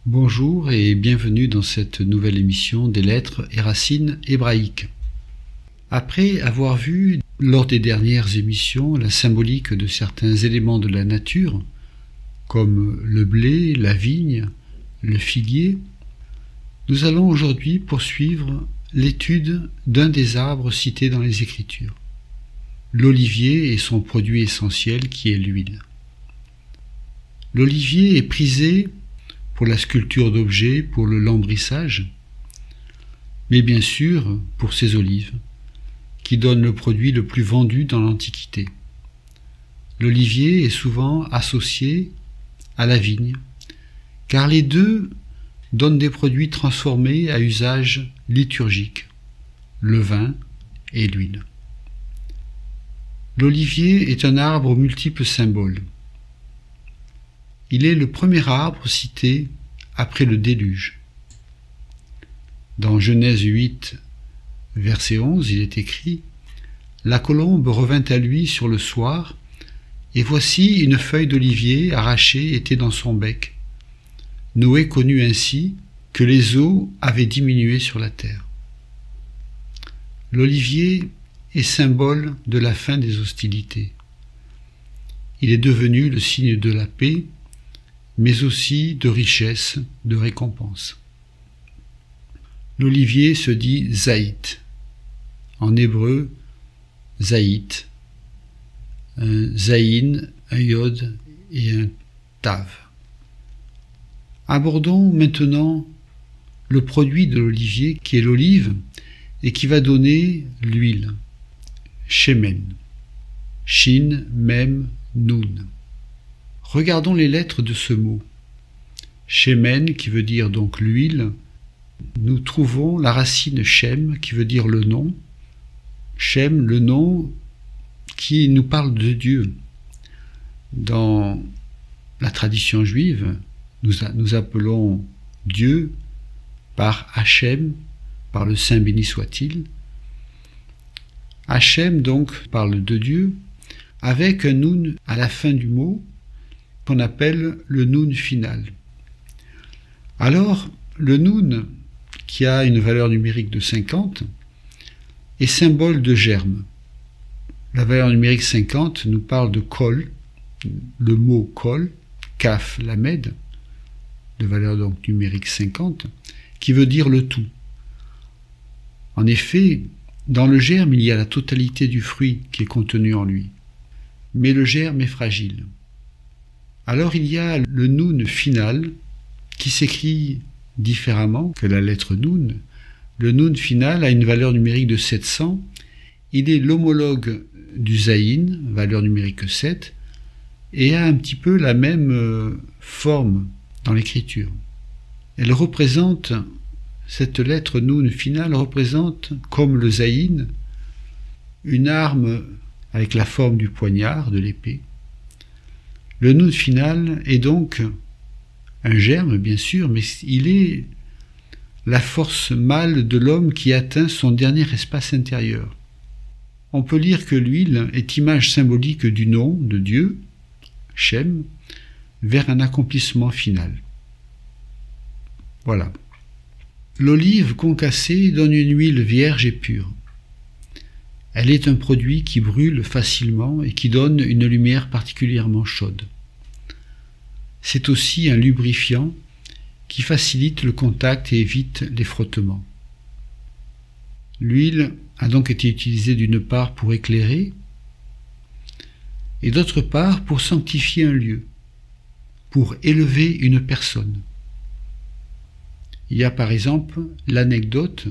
Bonjour et bienvenue dans cette nouvelle émission des lettres et racines hébraïques. Après avoir vu lors des dernières émissions la symbolique de certains éléments de la nature, comme le blé, la vigne, le figuier, nous allons aujourd'hui poursuivre l'étude d'un des arbres cités dans les Écritures, l'olivier et son produit essentiel qui est l'huile. L'olivier est prisé pour la sculpture d'objets, pour le lambrissage, mais bien sûr pour ses olives, qui donnent le produit le plus vendu dans l'Antiquité. L'olivier est souvent associé à la vigne, car les deux donnent des produits transformés à usage liturgique, le vin et l'huile. L'olivier est un arbre aux multiples symboles. Il est le premier arbre cité après le déluge. Dans Genèse 8, verset 11, il est écrit « La colombe revint à lui sur le soir, et voici une feuille d'olivier arrachée était dans son bec. Noé connut ainsi que les eaux avaient diminué sur la terre. » L'olivier est symbole de la fin des hostilités. Il est devenu le signe de la paix, mais aussi de richesse, de récompense. L'olivier se dit zaït. En hébreu, zaït, un zaïn, un yod et un tav. Abordons maintenant le produit de l'olivier qui est l'olive et qui va donner l'huile, shemen, shin, mem, nun. Regardons les lettres de ce mot. Shemen, qui veut dire donc l'huile, nous trouvons la racine Shem, qui veut dire le nom. Shem, le nom qui nous parle de Dieu. Dans la tradition juive, nous appelons Dieu par Hachem, par le Saint béni soit-il. Hachem donc parle de Dieu, avec un nun à la fin du mot, qu'on appelle le nun final. Alors, le nun, qui a une valeur numérique de 50, est symbole de germe. La valeur numérique 50 nous parle de kol, le mot kol, kaf, lamed, de valeur donc numérique 50, qui veut dire le tout. En effet, dans le germe, il y a la totalité du fruit qui est contenu en lui. Mais le germe est fragile. Alors il y a le nun final qui s'écrit différemment que la lettre nun. Le nun final a une valeur numérique de 700. Il est l'homologue du zaïn, valeur numérique 7, et a un petit peu la même forme dans l'écriture. Elle représente, cette lettre nun finale représente, comme le zaïn, une arme avec la forme du poignard, de l'épée. Le nun final est donc un germe, bien sûr, mais il est la force mâle de l'homme qui atteint son dernier espace intérieur. On peut lire que l'huile est image symbolique du nom de Dieu, Shem, vers un accomplissement final. Voilà. L'olive concassée donne une huile vierge et pure. Elle est un produit qui brûle facilement et qui donne une lumière particulièrement chaude. C'est aussi un lubrifiant qui facilite le contact et évite les frottements. L'huile a donc été utilisée d'une part pour éclairer et d'autre part pour sanctifier un lieu, pour élever une personne. Il y a par exemple l'anecdote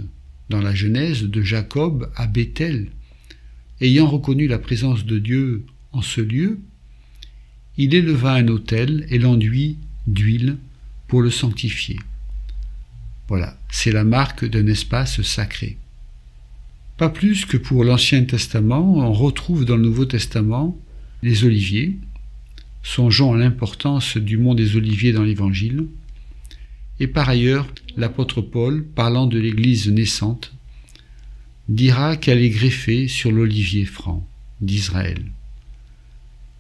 dans la Genèse de Jacob à Béthel. Ayant reconnu la présence de Dieu en ce lieu, il éleva un autel et l'enduit d'huile pour le sanctifier. Voilà, c'est la marque d'un espace sacré. Pas plus que pour l'Ancien Testament, on retrouve dans le Nouveau Testament les oliviers. Songeons à l'importance du mont des Oliviers dans l'Évangile. Et par ailleurs, l'apôtre Paul, parlant de l'Église naissante, dira qu'elle est greffée sur l'olivier franc d'Israël.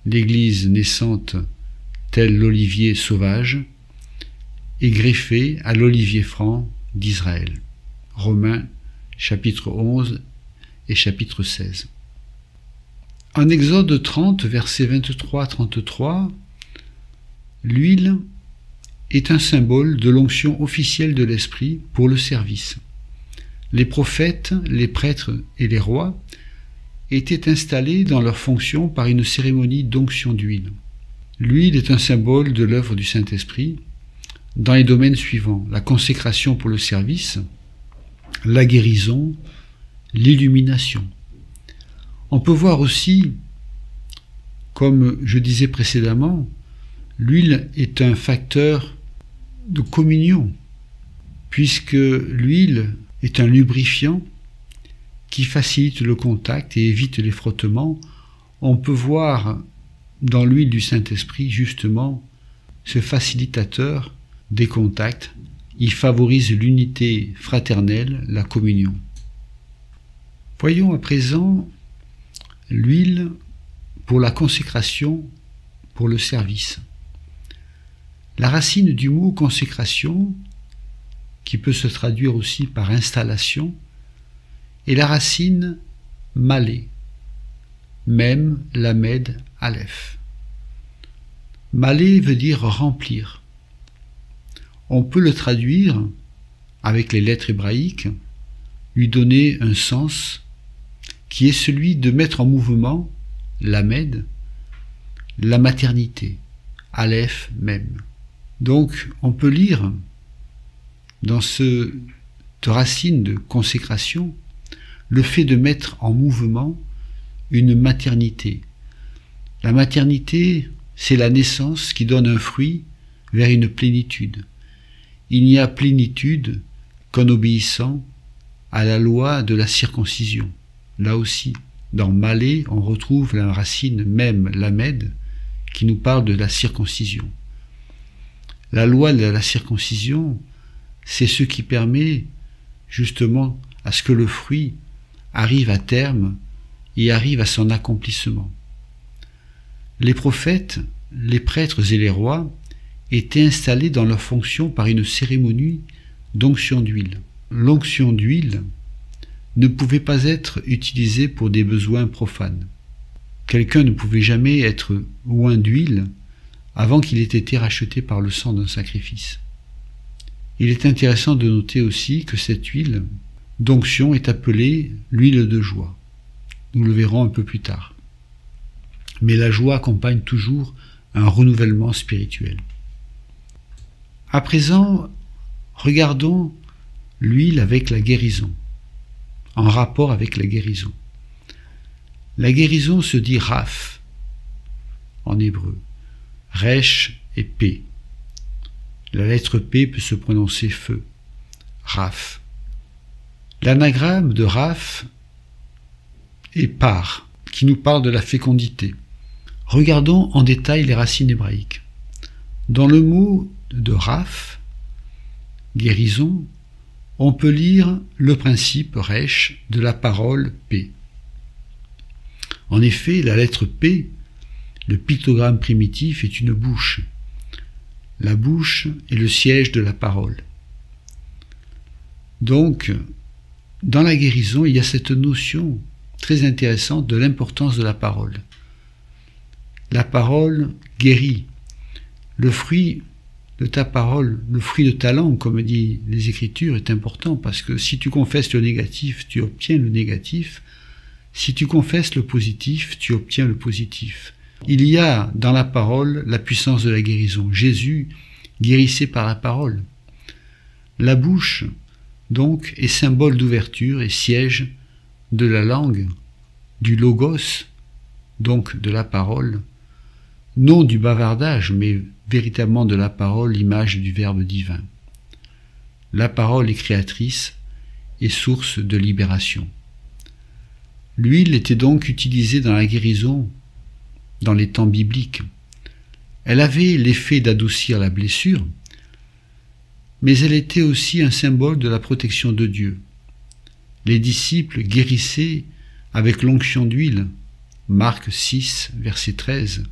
L'Église naissante, telle l'olivier sauvage, et greffé à l'olivier franc d'Israël. Romains chapitre 11 et chapitre 16. En Exode 30, versets 23-33, l'huile est un symbole de l'onction officielle de l'Esprit pour le service. Les prophètes, les prêtres et les rois étaient installés dans leurs fonctions par une cérémonie d'onction d'huile. L'huile est un symbole de l'œuvre du Saint-Esprit dans les domaines suivants: la consécration pour le service, la guérison, l'illumination. On peut voir aussi, comme je disais précédemment, l'huile est un facteur de communion, puisque l'huile est un lubrifiant qui facilite le contact et évite les frottements. On peut voir dans l'huile du Saint-Esprit justement ce facilitateur des contacts. Il favorise l'unité fraternelle, la communion. Voyons à présent l'huile pour la consécration, pour le service. La racine du mot consécration, qui peut se traduire aussi par installation, est la racine malé, même lamed aleph. Malé veut dire remplir. On peut le traduire avec les lettres hébraïques, lui donner un sens qui est celui de mettre en mouvement, lamed, la maternité, aleph même. Donc on peut lire dans cette racine de consécration le fait de mettre en mouvement une maternité. La maternité, c'est la naissance qui donne un fruit vers une plénitude. Il n'y a plénitude qu'en obéissant à la loi de la circoncision. Là aussi, dans Malé, on retrouve la racine même, lamed, qui nous parle de la circoncision. La loi de la circoncision, c'est ce qui permet justement à ce que le fruit arrive à terme et arrive à son accomplissement. Les prophètes, les prêtres et les rois étaient installés dans leur fonction par une cérémonie d'onction d'huile. L'onction d'huile ne pouvait pas être utilisée pour des besoins profanes. Quelqu'un ne pouvait jamais être oint d'huile avant qu'il ait été racheté par le sang d'un sacrifice. Il est intéressant de noter aussi que cette huile d'onction est appelée l'huile de joie. Nous le verrons un peu plus tard. Mais la joie accompagne toujours un renouvellement spirituel. À présent, regardons l'huile avec la guérison, en rapport avec la guérison. La guérison se dit Raph en hébreu, Resh et P. La lettre P peut se prononcer feu, Raph. L'anagramme de Raph est par, qui nous parle de la fécondité. Regardons en détail les racines hébraïques. Dans le mot de Raph, guérison, on peut lire le principe Resh de la parole P. En effet, la lettre P, le pictogramme primitif, est une bouche. La bouche est le siège de la parole. Donc, dans la guérison, il y a cette notion très intéressante de l'importance de la parole. La parole guérit. Le fruit de ta parole, le fruit de ta langue, comme dit les Écritures, est important parce que si tu confesses le négatif, tu obtiens le négatif. Si tu confesses le positif, tu obtiens le positif. Il y a dans la parole la puissance de la guérison. Jésus guérissait par la parole. La bouche, donc, est symbole d'ouverture et siège de la langue, du logos, donc de la parole, non du bavardage, mais véritablement de la parole, image du Verbe divin. La parole est créatrice et source de libération. L'huile était donc utilisée dans la guérison dans les temps bibliques. Elle avait l'effet d'adoucir la blessure, mais elle était aussi un symbole de la protection de Dieu. Les disciples guérissaient avec l'onction d'huile, Marc 6, verset 13,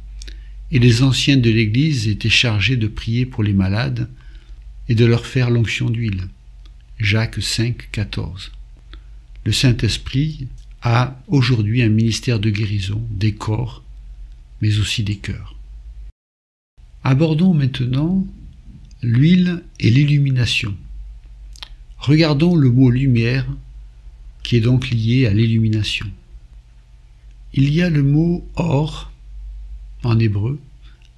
et les anciens de l'Église étaient chargés de prier pour les malades et de leur faire l'onction d'huile. Jacques 5, 14. Le Saint-Esprit a aujourd'hui un ministère de guérison des corps, mais aussi des cœurs. Abordons maintenant l'huile et l'illumination. Regardons le mot lumière qui est donc lié à l'illumination. Il y a le mot or en hébreu,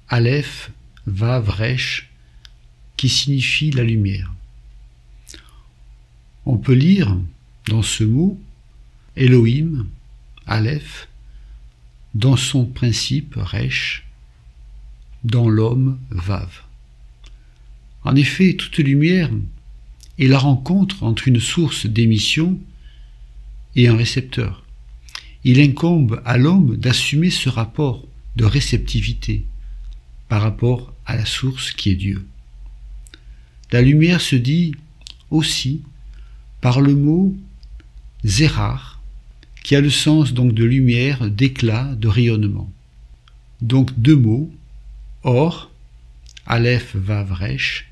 aleph, vav, resh, qui signifie la lumière. On peut lire dans ce mot Elohim, aleph, dans son principe resh, dans l'homme vav. En effet, toute lumière est la rencontre entre une source d'émission et un récepteur. Il incombe à l'homme d'assumer ce rapport de réceptivité par rapport à la source qui est Dieu. La lumière se dit aussi par le mot zérar, qui a le sens donc de lumière, d'éclat, de rayonnement. Donc deux mots, or, aleph, vav, resh,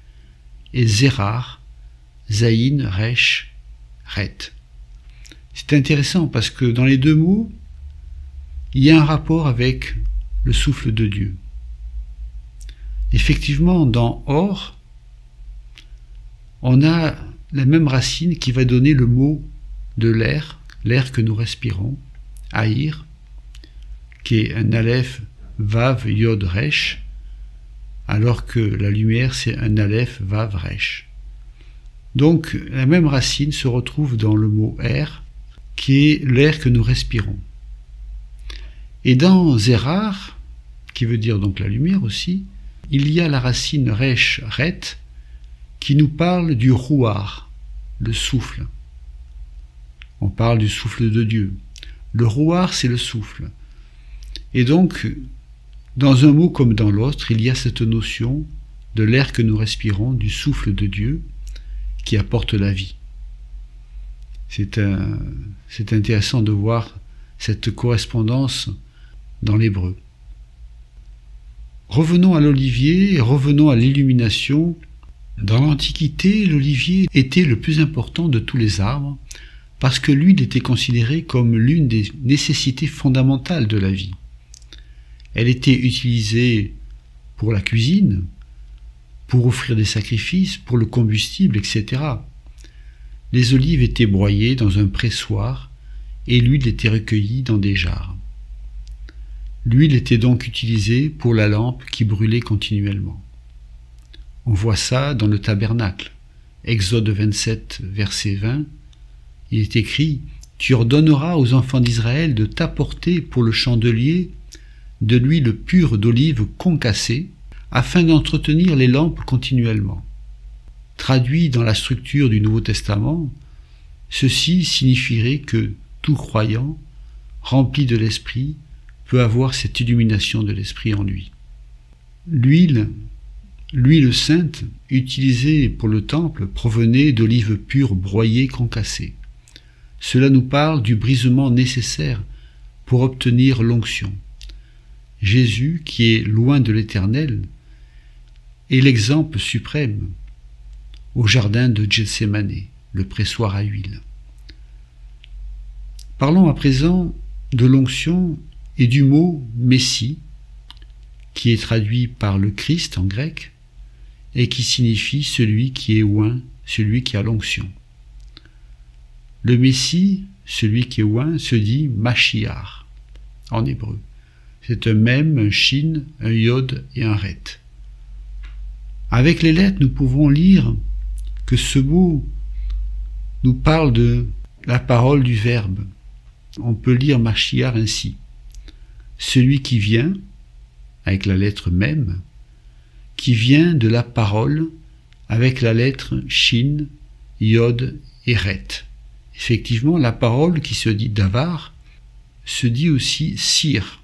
et zérar, zaïn, resh, ret. C'est intéressant parce que dans les deux mots, il y a un rapport avec le souffle de Dieu. Effectivement, dans or, on a la même racine qui va donner le mot de l'air, l'air que nous respirons, aïr, qui est un aleph, vav, yod, resh, alors que la lumière c'est un aleph, vav, resh. Donc la même racine se retrouve dans le mot air, qui est l'air que nous respirons. Et dans zérar, qui veut dire donc la lumière aussi, il y a la racine resh, ret, qui nous parle du rouar, le souffle. On parle du souffle de Dieu. Le rouar, c'est le souffle. Et donc, dans un mot comme dans l'autre, il y a cette notion de l'air que nous respirons, du souffle de Dieu, qui apporte la vie. C'est intéressant de voir cette correspondance dans l'hébreu. Revenons à l'olivier et revenons à l'illumination. Dans l'Antiquité, l'olivier était le plus important de tous les arbres parce que l'huile était considérée comme l'une des nécessités fondamentales de la vie. Elle était utilisée pour la cuisine, pour offrir des sacrifices, pour le combustible, etc. Les olives étaient broyées dans un pressoir et l'huile était recueillie dans des jarres. L'huile était donc utilisée pour la lampe qui brûlait continuellement. On voit ça dans le tabernacle. Exode 27, verset 20, il est écrit « Tu ordonneras aux enfants d'Israël de t'apporter pour le chandelier de l'huile pure d'olive concassée, afin d'entretenir les lampes continuellement. » Traduit dans la structure du Nouveau Testament, ceci signifierait que tout croyant, rempli de l'Esprit, peut avoir cette illumination de l'Esprit en lui. L'huile sainte, utilisée pour le temple, provenait d'olives pures broyées concassées. Cela nous parle du brisement nécessaire pour obtenir l'onction. Jésus, qui est loin de l'Éternel, est l'exemple suprême au jardin de Gethsémane, le pressoir à huile. Parlons à présent de l'onction et du mot « Messie », qui est traduit par le Christ en grec, et qui signifie celui qui est oint, celui qui a l'onction. Le Messie, celui qui est oint, se dit Mashiach en hébreu. C'est un mem, un shin, un yod et un ret. Avec les lettres, nous pouvons lire que ce mot nous parle de la parole du Verbe. On peut lire Mashiach ainsi. Celui qui vient, avec la lettre mem, qui vient de la parole avec la lettre shin, yod et ret. Effectivement, la parole qui se dit davar se dit aussi sir,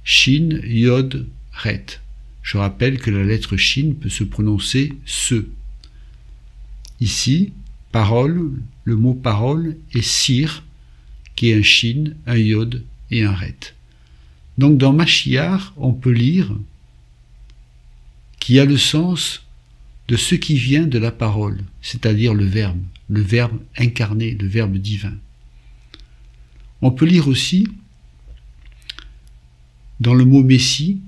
shin, yod, ret. Je rappelle que la lettre shin peut se prononcer se. Ici, parole, le mot parole est sir, qui est un shin, un yod et un ret. Donc dans Mashiach, on peut lire qui a le sens de ce qui vient de la parole, c'est-à-dire le Verbe incarné, le Verbe divin. On peut lire aussi, dans le mot Messie,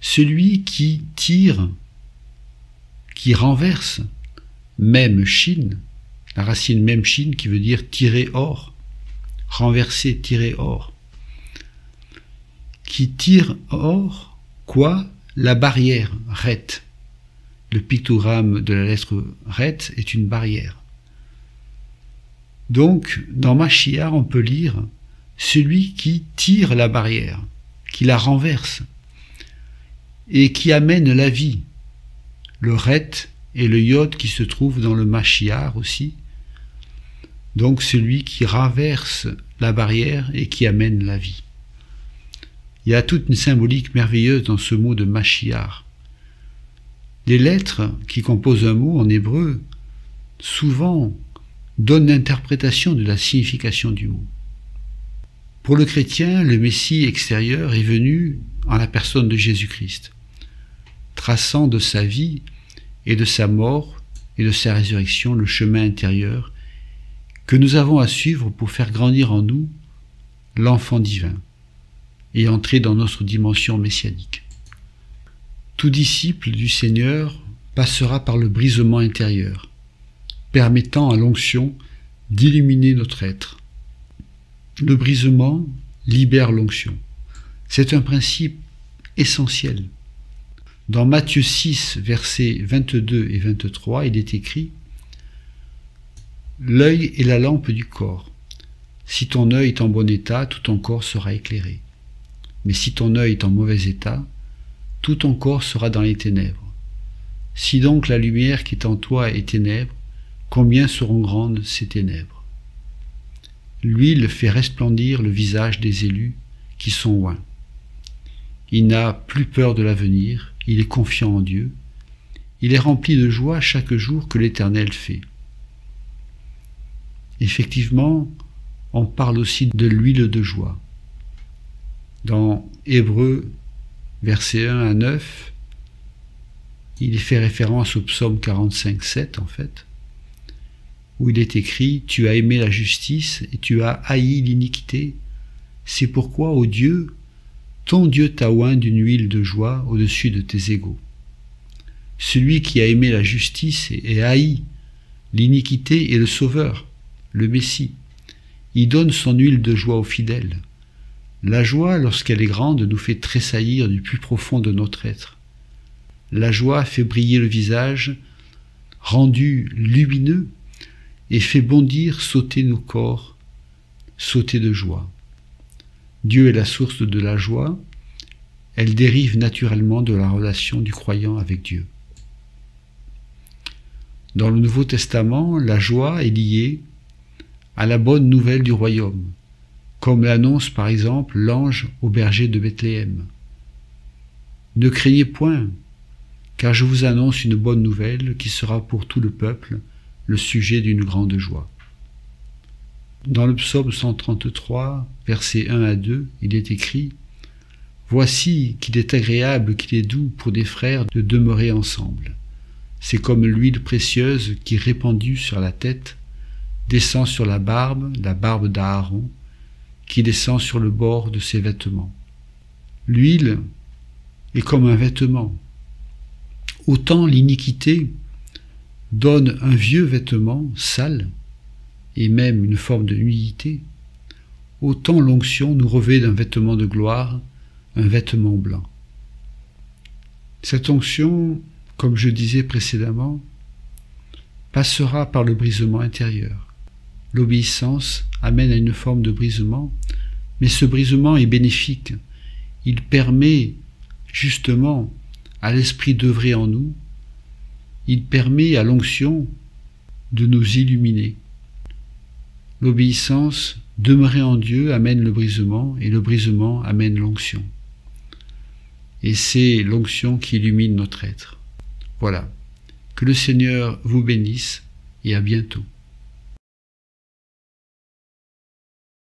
celui qui tire, qui renverse, même chine, la racine même chine qui veut dire tirer hors, renverser, tirer hors, qui tire hors, quoi? La barrière, ret. Le pictogramme de la lettre ret est une barrière. Donc, dans Machiar, on peut lire celui qui tire la barrière, qui la renverse, et qui amène la vie. Le ret et le yod qui se trouvent dans le Machiar aussi. Donc celui qui renverse la barrière et qui amène la vie. Il y a toute une symbolique merveilleuse dans ce mot de Machiar. Les lettres qui composent un mot en hébreu, souvent, donnent l'interprétation de la signification du mot. Pour le chrétien, le Messie extérieur est venu en la personne de Jésus-Christ, traçant de sa vie et de sa mort et de sa résurrection le chemin intérieur que nous avons à suivre pour faire grandir en nous l'enfant divin et entrer dans notre dimension messianique. Tout disciple du Seigneur passera par le brisement intérieur, permettant à l'onction d'illuminer notre être. Le brisement libère l'onction. C'est un principe essentiel. Dans Matthieu 6, versets 22 et 23, il est écrit « L'œil est la lampe du corps. Si ton œil est en bon état, tout ton corps sera éclairé. Mais si ton œil est en mauvais état, tout ton corps sera dans les ténèbres. Si donc la lumière qui est en toi est ténèbres, combien seront grandes ces ténèbres? L'huile fait resplendir le visage des élus qui sont oints. Il n'a plus peur de l'avenir, il est confiant en Dieu, il est rempli de joie chaque jour que l'Éternel fait. » Effectivement, on parle aussi de l'huile de joie. Dans Hébreux, versets 1 à 9, il y fait référence au psaume 45, 7 en fait, où il est écrit « Tu as aimé la justice et tu as haï l'iniquité. C'est pourquoi, ô Dieu, ton Dieu t'a oint d'une huile de joie au-dessus de tes égaux. Celui qui a aimé la justice et haï l'iniquité est le Sauveur, le Messie. Il donne son huile de joie aux fidèles. La joie, lorsqu'elle est grande, nous fait tressaillir du plus profond de notre être. La joie fait briller le visage, rendu lumineux, et fait bondir, sauter nos corps, sauter de joie. Dieu est la source de la joie, elle dérive naturellement de la relation du croyant avec Dieu. Dans le Nouveau Testament, la joie est liée à la bonne nouvelle du royaume, comme l'annonce par exemple l'ange au berger de Bethléem. Ne craignez point, car je vous annonce une bonne nouvelle qui sera pour tout le peuple le sujet d'une grande joie. Dans le psaume 133, versets 1 à 2, il est écrit « Voici qu'il est agréable, qu'il est doux pour des frères de demeurer ensemble. C'est comme l'huile précieuse qui, répandue sur la tête, descend sur la barbe d'Aaron, qui descend sur le bord de ses vêtements. L'huile est comme un vêtement. Autant l'iniquité donne un vieux vêtement sale, et même une forme de nudité, autant l'onction nous revêt d'un vêtement de gloire, un vêtement blanc. Cette onction, comme je disais précédemment, passera par le brisement intérieur. L'obéissance amène à une forme de brisement, mais ce brisement est bénéfique. Il permet justement à l'esprit d'œuvrer en nous, il permet à l'onction de nous illuminer. L'obéissance, demeurer en Dieu, amène le brisement, et le brisement amène l'onction. Et c'est l'onction qui illumine notre être. Voilà. Que le Seigneur vous bénisse, et à bientôt.